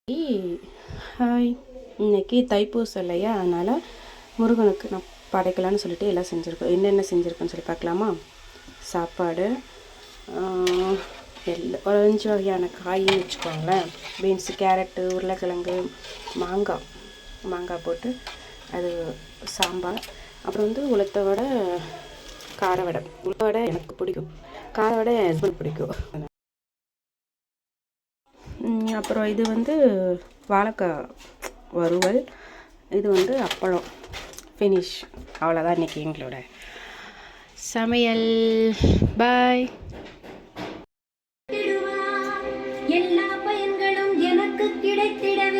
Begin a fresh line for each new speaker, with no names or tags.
Hi, இன்னைக்கு தைப்பூசம் இல்லையா, அதனால் முருகனுக்கு நான் படைக்கலான்னு சொல்லிட்டு எல்லாம் செஞ்சுருக்கோம். என்னென்ன செஞ்சுருக்கோன்னு சொல்லி பார்க்கலாமா? சாப்பாடு, ஒரு 5 வகையான காயின்னு வச்சுக்கோங்களேன். பீன்ஸு, கேரட்டு, உருளைக்கிழங்கு, மாங்காய் போட்டு அது சாம்பார். அப்புறம் உளுத்த வடை, கார வடை. உளுத்த வடை எனக்கு பிடிக்கும், கார வடை என் ஹஸ்பண்ட் பிடிக்கும். அப்புறம் இது வாழைக்காய் வறுவல். இது அப்பளம். ஃபினிஷ். அவ்வளோதான் இன்றைக்கி எங்களோட சமையல். பாய்.
எல்லா பயன்களும் எனக்கு கிடைத்திடவே